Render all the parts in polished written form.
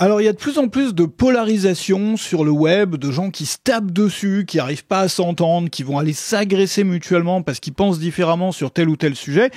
Alors, il y a de plus en plus de polarisation sur le web, de gens qui se tapent dessus, qui arrivent pas à s'entendre, qui vont aller s'agresser mutuellement parce qu'ils pensent différemment sur tel ou tel sujet.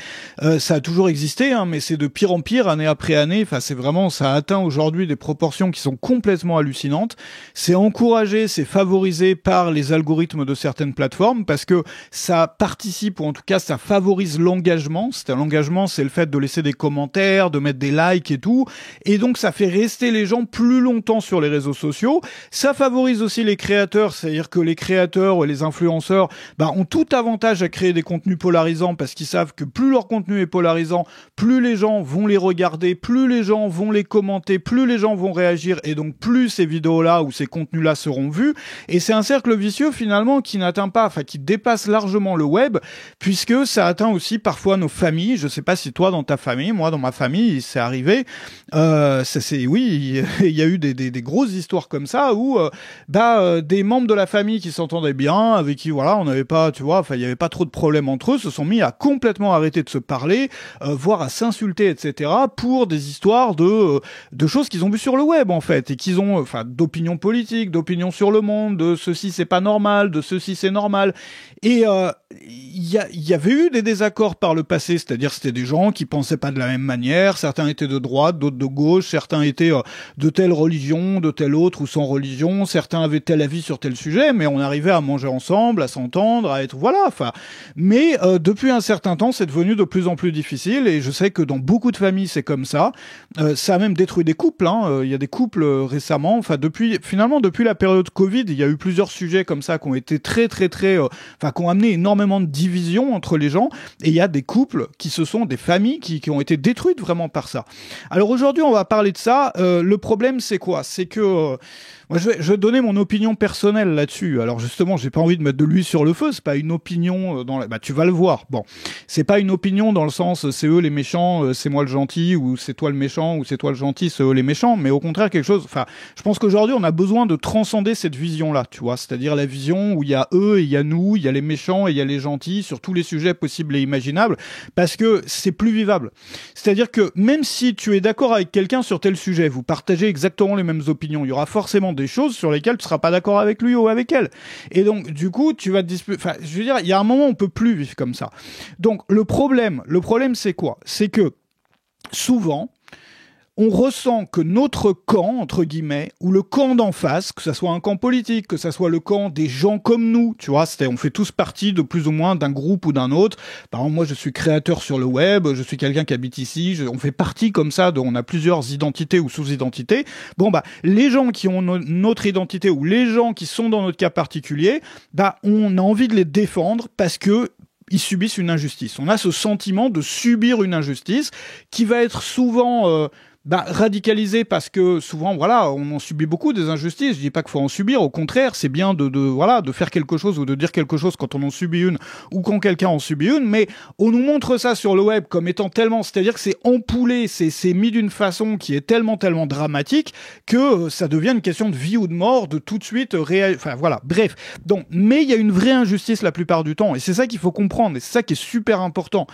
Ça a toujours existé, hein, mais c'est de pire en pire, année après année. Enfin, c'est vraiment, ça a atteint aujourd'hui des proportions qui sont complètement hallucinantes. C'est encouragé, c'est favorisé par les algorithmes de certaines plateformes parce que ça participe, ou en tout cas, ça favorise l'engagement. L'engagement, c'est le fait de laisser des commentaires, de mettre des likes et tout. Et donc, ça fait rester les gens plus longtemps sur les réseaux sociaux. Ça favorise aussi les créateurs, c'est-à-dire que les créateurs et les influenceurs ont tout avantage à créer des contenus polarisants parce qu'ils savent que plus leur contenu est polarisant, plus les gens vont les regarder, plus les gens vont les commenter, plus les gens vont réagir et donc plus ces vidéos-là ou ces contenus-là seront vus. Et c'est un cercle vicieux finalement qui n'atteint pas, qui dépasse largement le web puisque ça atteint aussi parfois nos familles. Je sais pas si toi dans ta famille, moi dans ma famille, c'est arrivé. Oui, il y a eu des grosses histoires comme ça où des membres de la famille qui s'entendaient bien, avec qui on n'avait pas, il y avait pas trop de problèmes entre eux, se sont mis à complètement arrêter de se parler, voire à s'insulter, etc. pour des histoires de choses qu'ils ont vues sur le web en fait et qu'ils ont, d'opinions politiques, d'opinions sur le monde, de ceci c'est pas normal, de ceci c'est normal. Et il y avait eu des désaccords par le passé, c'est-à-dire c'était des gens qui pensaient pas de la même manière, certains étaient de droite, d'autres de gauche, certains étaient de telle religion, de telle autre ou sans religion, certains avaient tel avis sur tel sujet, mais on arrivait à manger ensemble, à s'entendre, à être mais depuis un certain temps, c'est devenu de plus en plus difficile et je sais que dans beaucoup de familles, c'est comme ça. Ça a même détruit des couples, il y a des couples récemment, depuis la période Covid, il y a eu plusieurs sujets comme ça qui ont été très qui ont amené énormément de divisions entre les gens et il y a des couples des familles qui ont été détruites vraiment par ça. Alors aujourd'hui, on va parler de ça. Le problème, c'est quoi? C'est que moi, je vais donner mon opinion personnelle là-dessus. Alors justement, j'ai pas envie de mettre de l'huile sur le feu. C'est pas une opinion tu vas le voir. Bon, c'est pas une opinion dans le sens c'est eux les méchants, c'est moi le gentil, ou c'est toi le méchant, ou c'est toi le gentil, c'est eux les méchants. Mais au contraire, quelque chose. Je pense qu'aujourd'hui, on a besoin de transcender cette vision-là, tu vois. C'est-à-dire la vision où il y a eux et il y a nous, il y a les méchants et il y a les gentils sur tous les sujets possibles et imaginables, parce que c'est plus vivable. C'est-à-dire que même si tu es d'accord avec quelqu'un sur tel sujet, vous partagez exactement les mêmes opinions, il y aura forcément des choses sur lesquelles tu seras pas d'accord avec lui ou avec elle. Et donc, du coup, tu vas te disputer. Je veux dire, il y a un moment où on peut plus vivre comme ça. Donc, le problème, c'est quoi? C'est que, souvent, on ressent que notre camp, entre guillemets, ou le camp d'en face, que ça soit un camp politique, que ça soit le camp des gens comme nous, tu vois, on fait tous partie de plus ou moins d'un groupe ou d'un autre. Par exemple, moi, je suis créateur sur le web, je suis quelqu'un qui habite ici, on fait partie comme ça, on a plusieurs identités ou sous-identités. Les gens qui ont notre identité ou les gens qui sont dans notre cas particulier, on a envie de les défendre parce que ils subissent une injustice. On a ce sentiment de subir une injustice qui va être souvent radicalisé parce que souvent on en subit beaucoup des injustices. Je dis pas qu'il faut en subir, au contraire, c'est bien de faire quelque chose ou de dire quelque chose quand on en subit une ou quand quelqu'un en subit une, mais on nous montre ça sur le web comme étant tellement, c'est-à-dire que c'est ampoulé, c'est mis d'une façon qui est tellement dramatique que ça devient une question de vie ou de mort, de tout de suite bref. Donc, mais il y a une vraie injustice la plupart du temps et c'est ça qu'il faut comprendre et c'est ça qui est super important.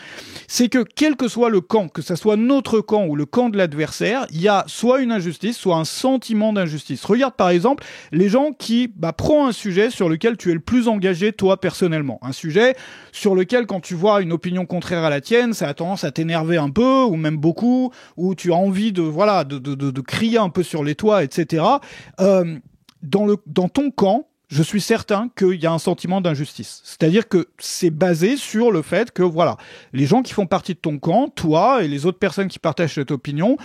C'est que quel que soit le camp, que ça soit notre camp ou le camp de l'adversaire, il y a soit une injustice, soit un sentiment d'injustice. Regarde par exemple les gens qui prennent un sujet sur lequel tu es le plus engagé toi personnellement. Un sujet sur lequel quand tu vois une opinion contraire à la tienne, ça a tendance à t'énerver un peu ou même beaucoup, ou tu as envie de crier un peu sur les toits, etc. Dans ton camp, je suis certain qu'il y a un sentiment d'injustice. C'est-à-dire que c'est basé sur le fait que, les gens qui font partie de ton camp, toi et les autres personnes qui partagent cette opinion,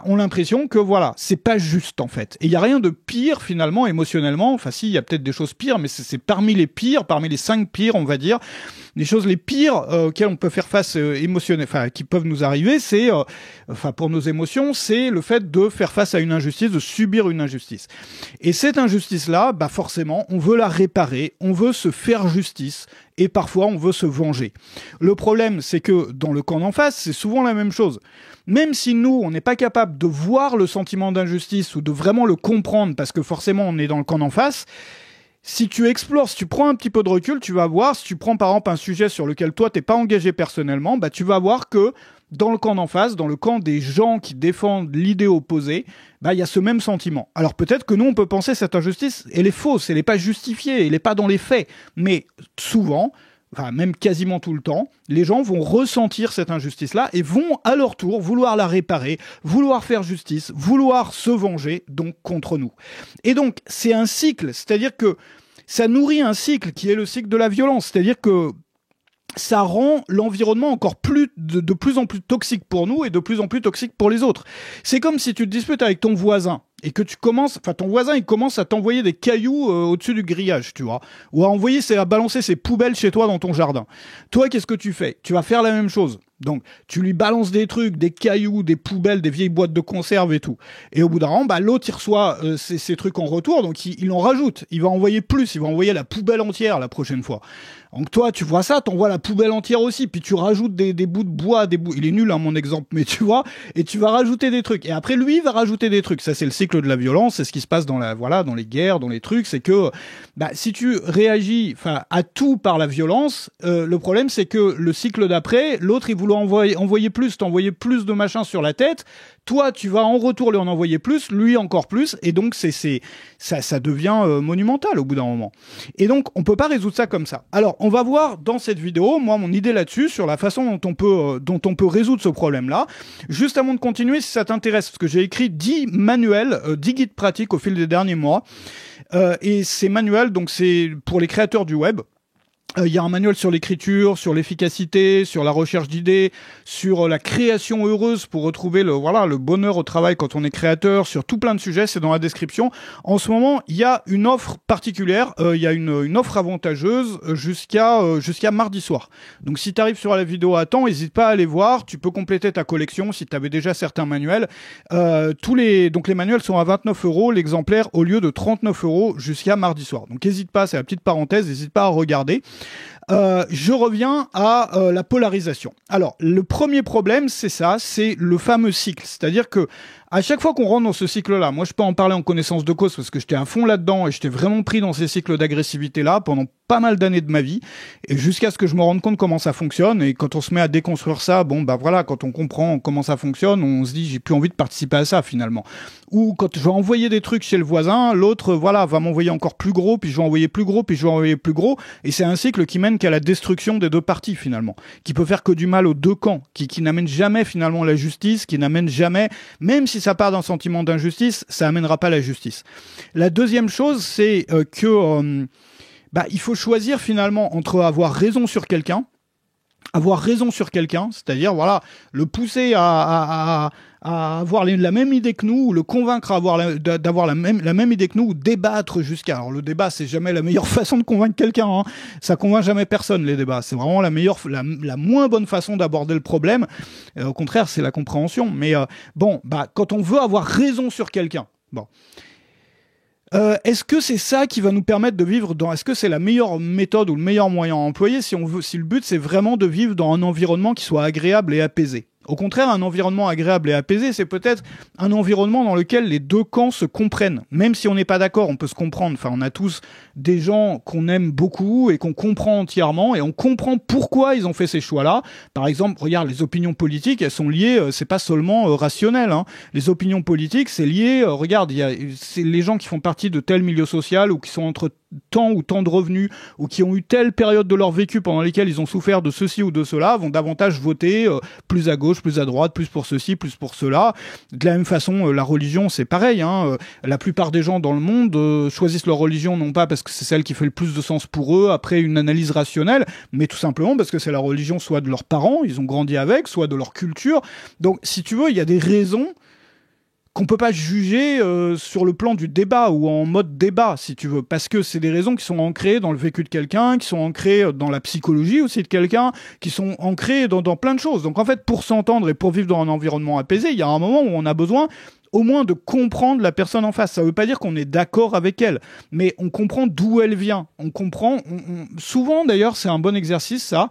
ont l'impression que, c'est pas juste, en fait. Et il y a rien de pire, finalement, émotionnellement. Si, il y a peut-être des choses pires, mais c'est parmi les pires, parmi les 5 pires, on va dire. Les choses les pires auxquelles on peut faire face qui peuvent nous arriver, c'est, pour nos émotions, c'est le fait de faire face à une injustice, de subir une injustice. Et cette injustice-là, forcément, on veut la réparer, on veut se faire justice, et parfois on veut se venger. Le problème, c'est que dans le camp d'en face, c'est souvent la même chose. Même si nous, on n'est pas capable de voir le sentiment d'injustice ou de vraiment le comprendre, parce que forcément on est dans le camp d'en face, si tu explores, si tu prends un petit peu de recul, tu vas voir, si tu prends par exemple un sujet sur lequel toi t'es pas engagé personnellement, tu vas voir que dans le camp d'en face, dans le camp des gens qui défendent l'idée opposée, bah, il y a ce même sentiment. Alors peut-être que nous, on peut penser que cette injustice, elle est fausse, elle n'est pas justifiée, elle n'est pas dans les faits. Mais souvent, enfin même quasiment tout le temps, les gens vont ressentir cette injustice-là et vont à leur tour vouloir la réparer, vouloir faire justice, vouloir se venger, donc contre nous. Et donc, c'est un cycle, c'est-à-dire que ça nourrit un cycle qui est le cycle de la violence, c'est-à-dire que ça rend l'environnement encore de plus en plus toxique pour nous et de plus en plus toxique pour les autres. C'est comme si tu te disputes avec ton voisin et que ton voisin, il commence à t'envoyer des cailloux au-dessus du grillage, tu vois, ou à balancer ses poubelles chez toi dans ton jardin. Toi, qu'est-ce que tu fais? Tu vas faire la même chose. Donc, tu lui balances des trucs, des cailloux, des poubelles, des vieilles boîtes de conserve et tout. Et au bout d'un moment, bah, l'autre, il reçoit ces trucs en retour, donc il en rajoute. Il va envoyer plus, il va envoyer la poubelle entière la prochaine fois. Donc toi, tu vois ça, t'envoies la poubelle entière aussi, puis tu rajoutes des bouts de bois, il est nul, hein, mon exemple, mais tu vois, et tu vas rajouter des trucs. Et après, lui, il va rajouter des trucs. Ça, c'est le cycle de la violence, c'est ce qui se passe dans les guerres, dans les trucs, c'est que, bah, si tu réagis, à tout par la violence, le problème, c'est que le cycle d'après, l'autre, il voulait envoyer plus, t'envoyer plus de machin sur la tête. Toi, tu vas en retour lui en envoyer plus, lui encore plus, et donc ça devient monumental au bout d'un moment. Et donc, on peut pas résoudre ça comme ça. Alors, on va voir dans cette vidéo, moi, mon idée là-dessus, sur la façon dont on peut résoudre ce problème-là. Juste avant de continuer, si ça t'intéresse, parce que j'ai écrit 10 manuels, 10 guides pratiques au fil des derniers mois, et ces manuels, donc c'est pour les créateurs du web. Il y a un manuel sur l'écriture, sur l'efficacité, sur la recherche d'idées, sur la création heureuse pour retrouver le bonheur au travail quand on est créateur, sur tout plein de sujets, c'est dans la description. En ce moment, il y a une offre particulière, il y a une offre avantageuse jusqu'à mardi soir. Donc si tu arrives sur la vidéo à temps, n'hésite pas à aller voir, tu peux compléter ta collection si tu avais déjà certains manuels. Donc les manuels sont à 29 €, l'exemplaire au lieu de 39 € jusqu'à mardi soir. Donc n'hésite pas, c'est la petite parenthèse, n'hésite pas à regarder. Je reviens à la polarisation. Alors, le premier problème, c'est le fameux cycle. C'est-à-dire que à chaque fois qu'on rentre dans ce cycle-là, moi je peux en parler en connaissance de cause parce que j'étais à fond là-dedans et j'étais vraiment pris dans ces cycles d'agressivité-là pendant pas mal d'années de ma vie, et jusqu'à ce que je me rende compte comment ça fonctionne. Et quand on se met à déconstruire ça, quand on comprend comment ça fonctionne, on se dit j'ai plus envie de participer à ça finalement. Ou quand je vais envoyer des trucs chez le voisin, l'autre va m'envoyer encore plus gros, puis je vais envoyer plus gros, puis je vais envoyer plus gros, et c'est un cycle qui mène qu'à la destruction des deux parties finalement, qui peut faire que du mal aux deux camps, qui n'amène jamais finalement la justice, qui n'amène jamais, même si ça part d'un sentiment d'injustice, ça amènera pas la justice. La deuxième chose, c'est il faut choisir finalement entre avoir raison sur quelqu'un, c'est-à-dire le pousser à avoir la même idée que nous, ou le convaincre d'avoir la même idée que nous, ou débattre jusqu'à... Alors le débat, c'est jamais la meilleure façon de convaincre quelqu'un, hein. Ça convainc jamais personne, les débats. C'est vraiment la moins bonne façon d'aborder le problème. Au contraire, c'est la compréhension. Mais quand on veut avoir raison sur quelqu'un, est-ce que c'est ça qui va nous permettre de vivre est-ce que c'est la meilleure méthode ou le meilleur moyen à employer si le but c'est vraiment de vivre dans un environnement qui soit agréable et apaisé? Au contraire, un environnement agréable et apaisé, c'est peut-être un environnement dans lequel les deux camps se comprennent. Même si on n'est pas d'accord, on peut se comprendre. Enfin, on a tous des gens qu'on aime beaucoup et qu'on comprend entièrement, et on comprend pourquoi ils ont fait ces choix-là. Par exemple, regarde, les opinions politiques, elles sont liées, c'est pas seulement rationnel, hein. Les opinions politiques, c'est lié, regarde, c'est les gens qui font partie de tel milieu social, ou qui sont entre tant ou tant de revenus, ou qui ont eu telle période de leur vécu pendant lesquelles ils ont souffert de ceci ou de cela, vont davantage voter plus à gauche, plus à droite, plus pour ceci, plus pour cela. De la même façon, la religion, c'est pareil, hein. La plupart des gens dans le monde choisissent leur religion non pas parce que c'est celle qui fait le plus de sens pour eux après une analyse rationnelle, mais tout simplement parce que c'est la religion soit de leurs parents, ils ont grandi avec, soit de leur culture. Donc, si tu veux, il y a des raisons qu'on peut pas juger sur le plan du débat ou en mode débat, si tu veux, parce que c'est des raisons qui sont ancrées dans le vécu de quelqu'un, qui sont ancrées dans la psychologie aussi de quelqu'un, qui sont ancrées dans plein de choses. Donc en fait, pour s'entendre et pour vivre dans un environnement apaisé, il y a un moment où on a besoin au moins de comprendre la personne en face. Ça veut pas dire qu'on est d'accord avec elle, mais on comprend d'où elle vient. On comprend, souvent d'ailleurs, c'est un bon exercice ça.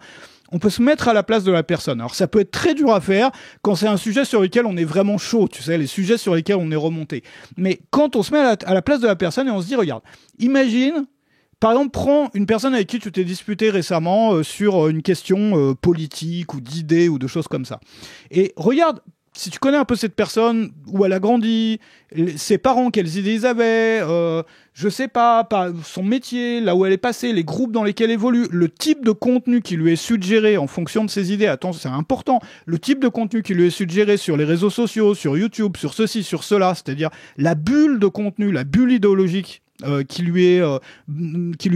On peut se mettre à la place de la personne. Alors ça peut être très dur à faire quand c'est un sujet sur lequel on est vraiment chaud, tu sais, les sujets sur lesquels on est remonté. Mais quand on se met à la place de la personne et on se dit, regarde, imagine Par exemple, prends une personne avec qui tu t'es disputé récemment sur une question politique ou d'idées ou de choses comme ça. Et regarde, si tu connais un peu cette personne, où elle a grandi, ses parents, quelles idées ils avaient, je sais pas, son métier, là où elle est passée, les groupes dans lesquels elle évolue, le type de contenu qui lui est suggéré en fonction de ses idées, attends, c'est important, le type de contenu qui lui est suggéré sur les réseaux sociaux, sur YouTube, sur ceci, sur cela, c'est-à-dire la bulle de contenu, la bulle idéologique qui lui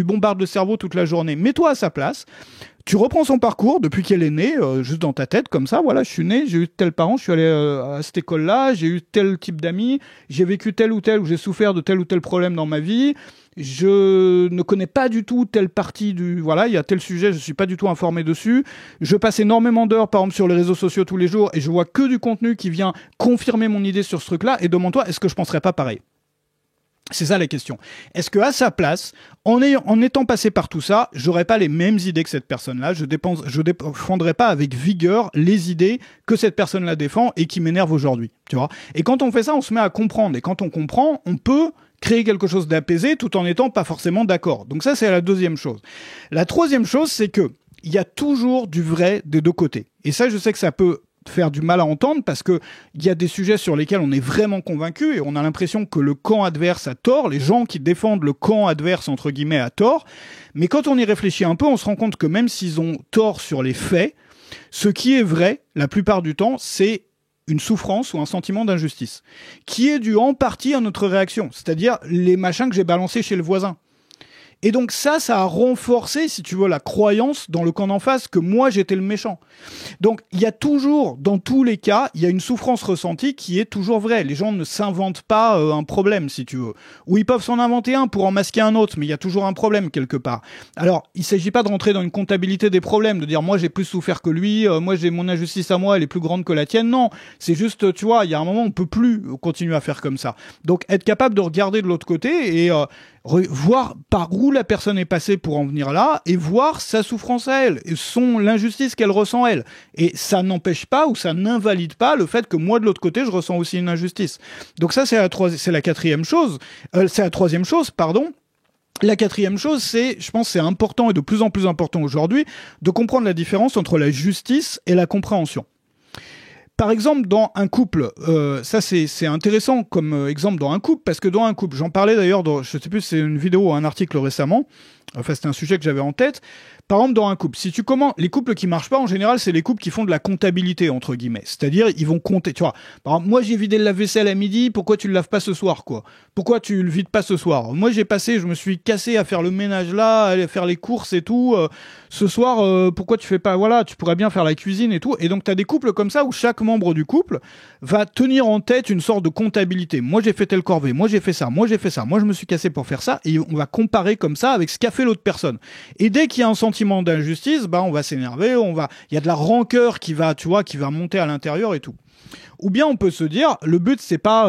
bombarde le cerveau toute la journée. Mets-toi à sa place. Tu reprends son parcours depuis qu'elle est née, juste dans ta tête, comme ça, voilà, je suis né, j'ai eu tel parent, je suis allé à cette école-là, j'ai eu tel type d'amis, j'ai vécu tel ou tel, ou j'ai souffert de tel ou tel problème dans ma vie, je ne connais pas du tout telle partie voilà, il y a tel sujet, je suis pas du tout informé dessus, je passe énormément d'heures, par exemple, sur les réseaux sociaux tous les jours, et je vois que du contenu qui vient confirmer mon idée sur ce truc-là, et demande-toi, est-ce que je penserais pas pareil ? C'est ça la question. Est-ce que à sa place, en étant passé par tout ça, j'aurais pas les mêmes idées que cette personne-là, je défendrais pas avec vigueur les idées que cette personne-là défend et qui m'énervent aujourd'hui, tu vois. Et quand on fait ça, on se met à comprendre. Et quand on comprend, on peut créer quelque chose d'apaisé tout en étant pas forcément d'accord. Donc ça, c'est la deuxième chose. La troisième chose, c'est que il y a toujours du vrai des deux côtés. Et ça, je sais que ça peut faire du mal à entendre parce que il y a des sujets sur lesquels on est vraiment convaincu et on a l'impression que le camp adverse a tort, les gens qui défendent le camp adverse entre guillemets a tort, mais quand on y réfléchit un peu, on se rend compte que même s'ils ont tort sur les faits, ce qui est vrai la plupart du temps, c'est une souffrance ou un sentiment d'injustice qui est dû en partie à notre réaction, c'est-à-dire les machins que j'ai balancés chez le voisin. Et donc ça a renforcé, si tu veux, la croyance dans le camp d'en face que moi, j'étais le méchant. Donc, il y a toujours, dans tous les cas, il y a une souffrance ressentie qui est toujours vraie. Les gens ne s'inventent pas un problème, si tu veux. Ou ils peuvent s'en inventer un pour en masquer un autre, mais il y a toujours un problème quelque part. Alors, il s'agit pas de rentrer dans une comptabilité des problèmes, de dire moi, j'ai plus souffert que lui, moi, j'ai mon injustice à moi, elle est plus grande que la tienne. Non, c'est juste, tu vois, il y a un moment, on peut plus continuer à faire comme ça. Donc, être capable de regarder de l'autre côté et voir par où la personne est passée pour en venir là et voir sa souffrance à elle, et l'injustice qu'elle ressent elle. Et ça n'empêche pas ou ça n'invalide pas le fait que moi de l'autre côté je ressens aussi une injustice. Donc ça c'est la quatrième chose, c'est la troisième chose, pardon. La quatrième chose, je pense c'est important et de plus en plus important aujourd'hui, de comprendre la différence entre la justice et la compréhension. Par exemple, dans un couple, ça c'est intéressant comme exemple dans un couple, parce que dans un couple, j'en parlais d'ailleurs, je sais plus si c'est une vidéo ou un article récemment, enfin c'était un sujet que j'avais en tête. Par exemple, dans un couple, les couples qui marchent pas, en général, c'est les couples qui font de la comptabilité, entre guillemets. C'est-à-dire, ils vont compter, tu vois. Par exemple, moi, j'ai vidé le lave-vaisselle à midi, pourquoi tu le laves pas ce soir, quoi? Pourquoi tu le vides pas ce soir? Moi, je me suis cassé à faire le ménage là, à aller faire les courses et tout. Ce soir, pourquoi tu fais pas, voilà, tu pourrais bien faire la cuisine et tout. Et donc, t'as des couples comme ça où chaque membre du couple va tenir en tête une sorte de comptabilité. Moi, j'ai fait telle corvée, moi, j'ai fait ça, moi, j'ai fait ça, moi, je me suis cassé pour faire ça. Et on va comparer comme ça avec ce qu'a fait l'autre personne. Et dès qu'il y a un sentiment d'injustice, on va s'énerver, il y a de la rancœur qui va monter à l'intérieur et tout. Ou bien on peut se dire, le but c'est pas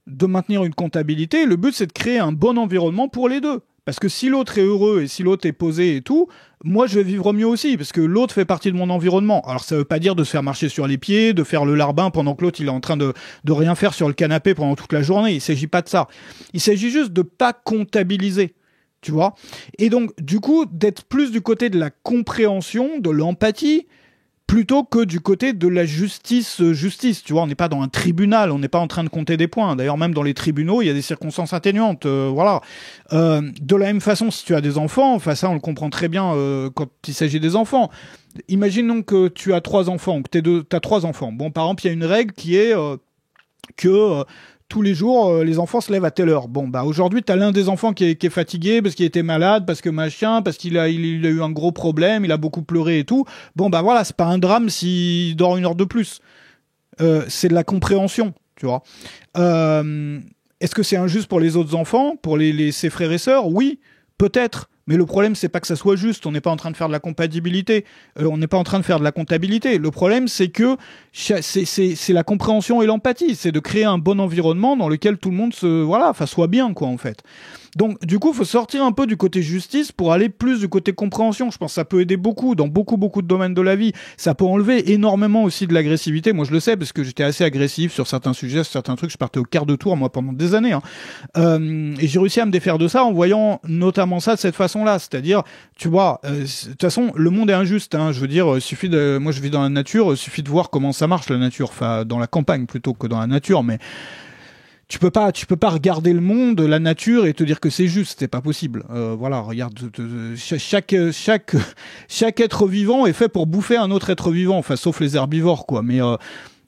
de maintenir une comptabilité, le but c'est de créer un bon environnement pour les deux. Parce que si l'autre est heureux et si l'autre est posé et tout, moi je vais vivre mieux aussi, parce que l'autre fait partie de mon environnement. Alors ça veut pas dire de se faire marcher sur les pieds, de faire le larbin pendant que l'autre il est en train de rien faire sur le canapé pendant toute la journée, il s'agit pas de ça. Il s'agit juste de pas comptabiliser. Tu vois? Et donc, du coup, d'être plus du côté de la compréhension, de l'empathie, plutôt que du côté de la justice. Tu vois, on n'est pas dans un tribunal, on n'est pas en train de compter des points. D'ailleurs, même dans les tribunaux, il y a des circonstances atténuantes. Voilà. De la même façon, si tu as des enfants, enfin ça, on le comprend très bien quand il s'agit des enfants. Imaginons que tu as 3 enfants, ou que t'as 3 enfants. Bon, par exemple, il y a une règle qui est que tous les jours, les enfants se lèvent à telle heure. Bon, aujourd'hui, t'as l'un des enfants qui est fatigué parce qu'il était malade, parce que machin, parce qu'il a eu un gros problème, il a beaucoup pleuré et tout. Bon, voilà, c'est pas un drame s'il dort 1 heure de plus. C'est de la compréhension, tu vois. Est-ce que c'est injuste pour les autres enfants, pour ses frères et sœurs? Oui, peut-être. Mais le problème, c'est pas que ça soit juste. On n'est pas en train de faire de la compatibilité. On n'est pas en train de faire de la comptabilité. Le problème, c'est que c'est la compréhension et l'empathie. C'est de créer un bon environnement dans lequel tout le monde soit bien, quoi, en fait. Donc, du coup, il faut sortir un peu du côté justice pour aller plus du côté compréhension. Je pense que ça peut aider beaucoup dans beaucoup de domaines de la vie. Ça peut enlever énormément aussi de l'agressivité. Moi, je le sais parce que j'étais assez agressif sur certains sujets, sur certains trucs. Je partais au quart de tour, moi, pendant des années. Et j'ai réussi à me défaire de ça en voyant notamment ça de cette façon-là. C'est-à-dire, tu vois, de toute façon, le monde est injuste. Je veux dire, moi, je vis dans la nature. Il suffit de voir comment ça marche, la nature. Enfin, dans la campagne plutôt que dans la nature, mais tu peux pas regarder le monde, la nature et te dire que c'est juste, c'est pas possible. Voilà, regarde, chaque être vivant est fait pour bouffer un autre être vivant, enfin sauf les herbivores quoi. Mais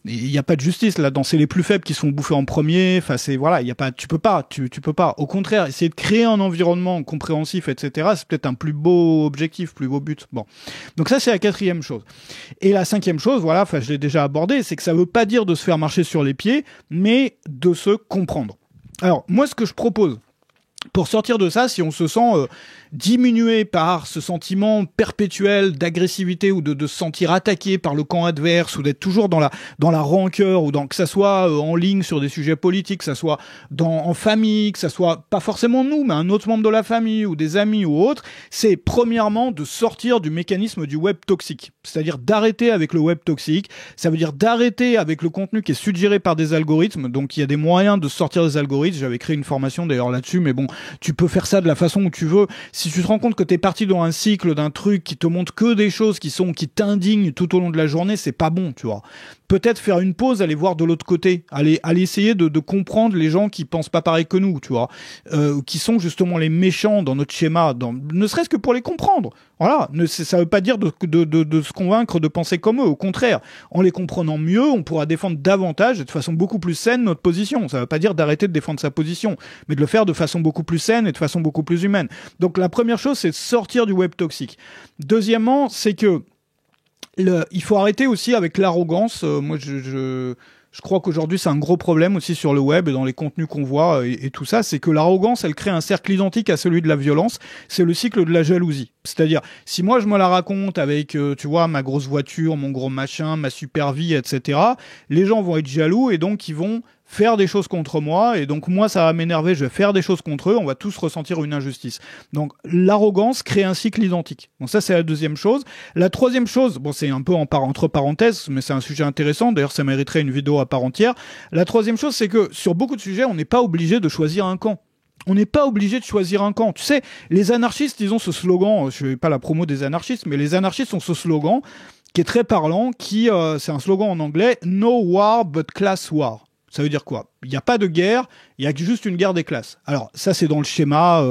il y a pas de justice là-dedans, c'est les plus faibles qui sont bouffés en premier. Enfin c'est voilà, il y a pas, tu peux pas. Au contraire, essayer de créer un environnement compréhensif, etc. C'est peut-être un plus beau objectif, plus beau but. Bon, donc ça c'est la quatrième chose. Et la cinquième chose, voilà, enfin je l'ai déjà abordé, c'est que ça veut pas dire de se faire marcher sur les pieds, mais de se comprendre. Alors moi ce que je propose pour sortir de ça, si on se sent diminué par ce sentiment perpétuel d'agressivité ou de se sentir attaqué par le camp adverse ou d'être toujours dans la rancœur ou que ça soit en ligne sur des sujets politiques, que ça soit en famille, que ça soit pas forcément nous, mais un autre membre de la famille ou des amis ou autre, c'est premièrement de sortir du mécanisme du web toxique. C'est-à-dire d'arrêter avec le web toxique. Ça veut dire d'arrêter avec le contenu qui est suggéré par des algorithmes. Donc il y a des moyens de sortir des algorithmes. J'avais créé une formation d'ailleurs là-dessus, mais bon, tu peux faire ça de la façon où tu veux. Si tu te rends compte que t'es parti dans un cycle d'un truc qui te montre que des choses qui t'indignent tout au long de la journée, c'est pas bon, tu vois. Peut-être faire une pause, aller voir de l'autre côté, aller essayer de comprendre les gens qui pensent pas pareil que nous, tu vois, qui sont justement les méchants dans notre schéma, ne serait-ce que pour les comprendre. Voilà, ça veut pas dire de se convaincre de penser comme eux. Au contraire, en les comprenant mieux, on pourra défendre davantage et de façon beaucoup plus saine notre position. Ça veut pas dire d'arrêter de défendre sa position, mais de le faire de façon beaucoup plus saine et de façon beaucoup plus humaine. Donc la première chose, c'est de sortir du web toxique. Deuxièmement, c'est que il faut arrêter aussi avec l'arrogance. Moi, je crois qu'aujourd'hui, c'est un gros problème aussi sur le web et dans les contenus qu'on voit et tout ça, c'est que l'arrogance, elle crée un cercle identique à celui de la violence. C'est le cycle de la jalousie. C'est-à-dire, si moi je me la raconte avec, tu vois, ma grosse voiture, mon gros machin, ma super vie, etc., les gens vont être jaloux et donc ils vont faire des choses contre moi, et donc moi ça va m'énerver, je vais faire des choses contre eux, on va tous ressentir une injustice. Donc l'arrogance crée un cycle identique. Donc ça c'est la deuxième chose. La troisième chose, bon c'est un peu entre parenthèses, mais c'est un sujet intéressant, d'ailleurs ça mériterait une vidéo à part entière. La troisième chose c'est que sur beaucoup de sujets, on n'est pas obligé de choisir un camp. On n'est pas obligé de choisir un camp. Tu sais, les anarchistes, ils ont ce slogan, je fais pas la promo des anarchistes, mais les anarchistes ont ce slogan qui est très parlant, c'est un slogan en anglais, No war but class war. Ça veut dire quoi? Il n'y a pas de guerre, il y a juste une guerre des classes. Alors ça c'est dans le schéma,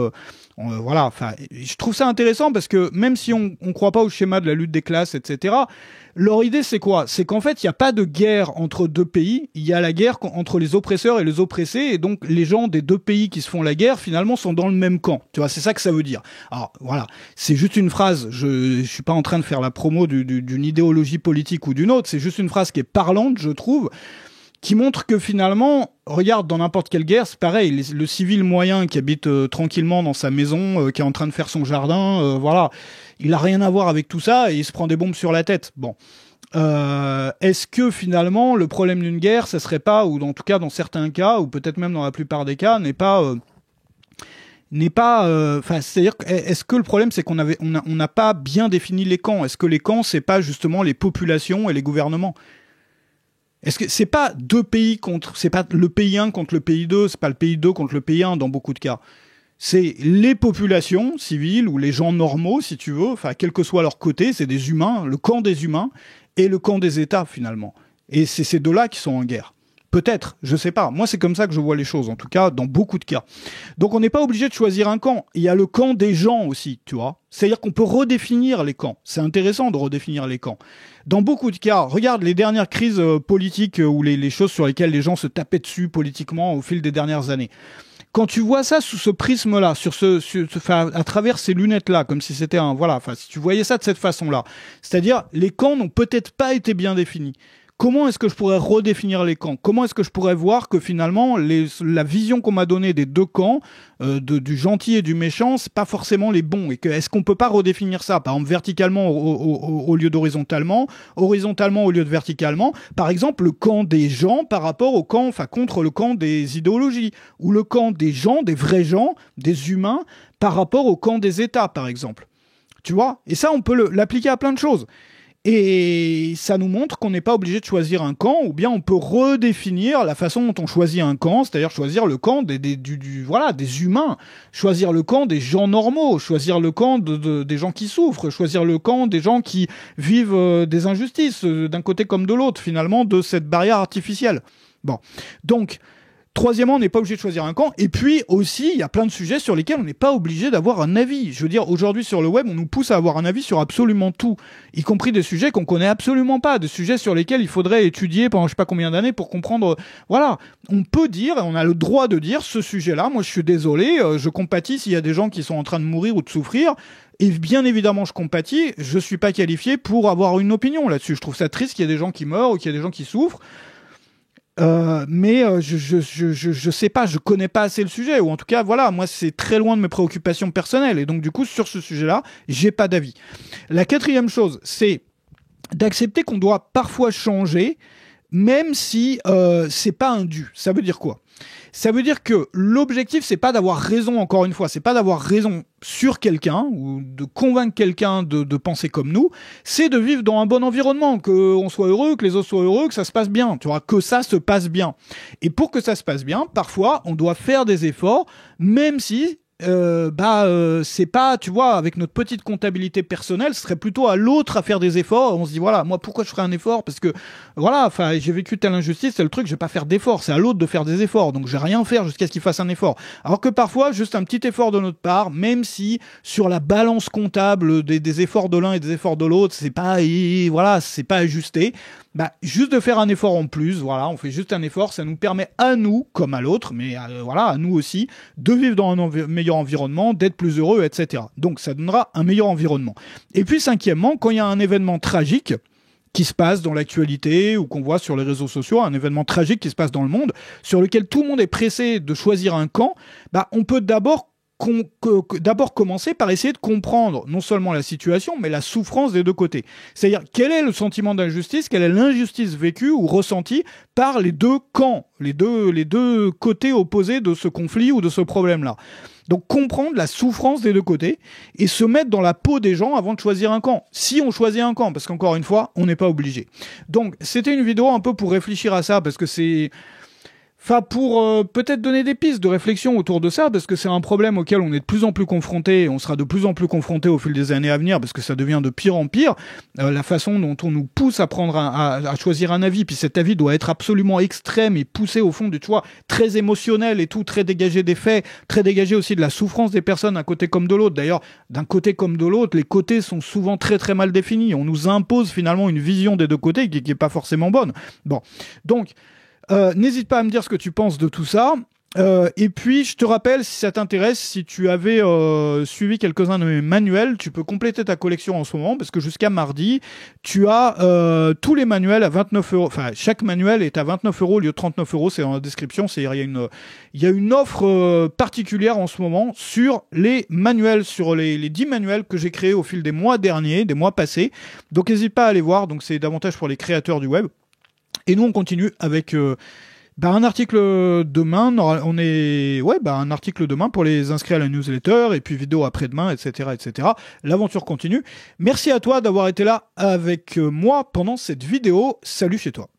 voilà. Enfin, je trouve ça intéressant parce que même si on croit pas au schéma de la lutte des classes, etc. Leur idée c'est quoi? C'est qu'en fait il n'y a pas de guerre entre deux pays, il y a la guerre entre les oppresseurs et les oppressés, et donc les gens des deux pays qui se font la guerre finalement sont dans le même camp. Tu vois, c'est ça que ça veut dire. Alors voilà, c'est juste une phrase. Je suis pas en train de faire la promo d'une idéologie politique ou d'une autre. C'est juste une phrase qui est parlante, je trouve, qui montre que finalement, regarde, dans n'importe quelle guerre, c'est pareil, le civil moyen qui habite tranquillement dans sa maison, qui est en train de faire son jardin, voilà, il a rien à voir avec tout ça et il se prend des bombes sur la tête. Bon. Est-ce que finalement, le problème d'une guerre, ça serait pas, ou en tout cas dans certains cas, ou peut-être même dans la plupart des cas, n'est pas, c'est-à-dire, est-ce que le problème c'est qu'on n'a pas bien défini les camps? Est-ce que les camps, c'est pas justement les populations et les gouvernements? Est-ce que c'est pas c'est pas le pays 1 contre le pays 2, c'est pas le pays 2 contre le pays 1 dans beaucoup de cas. C'est les populations civiles ou les gens normaux, si tu veux, enfin, quel que soit leur côté, c'est des humains, le camp des humains et le camp des États, finalement. Et c'est ces deux-là qui sont en guerre. Peut-être, je sais pas. Moi, c'est comme ça que je vois les choses, en tout cas, dans beaucoup de cas. Donc, on n'est pas obligé de choisir un camp. Il y a le camp des gens aussi, tu vois. C'est-à-dire qu'on peut redéfinir les camps. C'est intéressant de redéfinir les camps. Dans beaucoup de cas, regarde les dernières crises politiques ou les choses sur lesquelles les gens se tapaient dessus politiquement au fil des dernières années. Quand tu vois ça sous ce prisme-là, à travers ces lunettes-là, comme si c'était si tu voyais ça de cette façon-là, c'est-à-dire les camps n'ont peut-être pas été bien définis. comment est-ce que je pourrais redéfinir les camps? Comment est-ce que je pourrais voir que finalement, la vision qu'on m'a donnée des deux camps, du gentil et du méchant, c'est pas forcément les bons. Et que est-ce qu'on peut pas redéfinir ça? Par exemple, verticalement au lieu d'horizontalement, horizontalement au lieu de verticalement. Par exemple, le camp des gens par rapport au camp, enfin, contre le camp des idéologies. Ou le camp des gens, des vrais gens, des humains, par rapport au camp des États, par exemple. Tu vois? Et ça, on peut l'appliquer à plein de choses. Et ça nous montre qu'on n'est pas obligé de choisir un camp, ou bien on peut redéfinir la façon dont on choisit un camp, c'est-à-dire choisir le camp des humains, choisir le camp des gens normaux, choisir le camp des gens qui souffrent, choisir le camp des gens qui vivent des injustices, d'un côté comme de l'autre, finalement, de cette barrière artificielle. Bon, donc... Troisièmement, on n'est pas obligé de choisir un camp. Et puis aussi, il y a plein de sujets sur lesquels on n'est pas obligé d'avoir un avis. Je veux dire, aujourd'hui sur le web, on nous pousse à avoir un avis sur absolument tout, y compris des sujets qu'on connaît absolument pas, des sujets sur lesquels il faudrait étudier pendant je sais pas combien d'années pour comprendre. Voilà, on peut dire, on a le droit de dire, ce sujet-là, moi je suis désolé, je compatis s'il y a des gens qui sont en train de mourir ou de souffrir. Et bien évidemment, je compatis, je suis pas qualifié pour avoir une opinion là-dessus. Je trouve ça triste qu'il y ait des gens qui meurent ou qu'il y ait des gens qui souffrent. Mais je sais pas, je connais pas assez le sujet, ou en tout cas, voilà, moi c'est très loin de mes préoccupations personnelles, et donc du coup, sur ce sujet-là, j'ai pas d'avis. La quatrième chose, c'est d'accepter qu'on doit parfois changer, même si c'est pas un dû. Ça veut dire quoi? Ça veut dire que l'objectif, c'est pas d'avoir raison, encore une fois, c'est pas d'avoir raison sur quelqu'un ou de convaincre quelqu'un de penser comme nous, c'est de vivre dans un bon environnement, qu'on soit heureux, que les autres soient heureux, que ça se passe bien, tu vois, que ça se passe bien. Et pour que ça se passe bien, parfois, on doit faire des efforts, même si c'est pas, tu vois, avec notre petite comptabilité personnelle, ce serait plutôt à l'autre à faire des efforts. On se dit, voilà, moi, pourquoi je ferais un effort? Parce que, voilà, enfin, j'ai vécu telle injustice, c'est le truc, je vais pas faire d'efforts. C'est à l'autre de faire des efforts. Donc, je vais rien faire jusqu'à ce qu'il fasse un effort. Alors que parfois, juste un petit effort de notre part, même si sur la balance comptable des efforts de l'un et des efforts de l'autre, c'est pas, voilà, c'est pas ajusté. Bah, juste de faire un effort en plus, voilà, on fait juste un effort, ça nous permet à nous, comme à l'autre, mais voilà, à nous aussi, de vivre dans un meilleur environnement, d'être plus heureux, etc. Donc ça donnera un meilleur environnement. Et puis cinquièmement, quand il y a un événement tragique qui se passe dans l'actualité ou qu'on voit sur les réseaux sociaux, un événement tragique qui se passe dans le monde, sur lequel tout le monde est pressé de choisir un camp, bah, on peut d'abord commencer par essayer de comprendre non seulement la situation, mais la souffrance des deux côtés. C'est-à-dire, quel est le sentiment d'injustice, quelle est l'injustice vécue ou ressentie par les deux camps, les deux côtés opposés de ce conflit ou de ce problème-là. Donc comprendre la souffrance des deux côtés et se mettre dans la peau des gens avant de choisir un camp. Si on choisit un camp, parce qu'encore une fois, on n'est pas obligé. Donc c'était une vidéo un peu pour réfléchir à ça, parce que c'est... Enfin, pour peut-être donner des pistes de réflexion autour de ça, parce que c'est un problème auquel on est de plus en plus confronté, et on sera de plus en plus confronté au fil des années à venir, parce que ça devient de pire en pire, la façon dont on nous pousse à prendre à choisir un avis, puis cet avis doit être absolument extrême et poussé au fond du choix, très émotionnel et tout, très dégagé des faits, très dégagé aussi de la souffrance des personnes d'un côté comme de l'autre. D'ailleurs, d'un côté comme de l'autre, les côtés sont souvent très très mal définis. On nous impose finalement une vision des deux côtés qui est pas forcément bonne. Bon, donc... n'hésite pas à me dire ce que tu penses de tout ça. Et puis, je te rappelle, si ça t'intéresse, si tu avais suivi quelques-uns de mes manuels, tu peux compléter ta collection en ce moment, parce que jusqu'à mardi, tu as tous les manuels à 29 €. Enfin, chaque manuel est à 29 € au lieu de 39 €. C'est dans la description. Il y a une offre particulière en ce moment sur les manuels, sur les 10 manuels que j'ai créés au fil des mois derniers, des mois passés. Donc, n'hésite pas à aller voir. Donc, c'est davantage pour les créateurs du web. Et nous, on continue avec un article demain. Un article demain pour les inscrits à la newsletter, et puis vidéo après-demain, etc., etc. L'aventure continue. Merci à toi d'avoir été là avec moi pendant cette vidéo. Salut chez toi.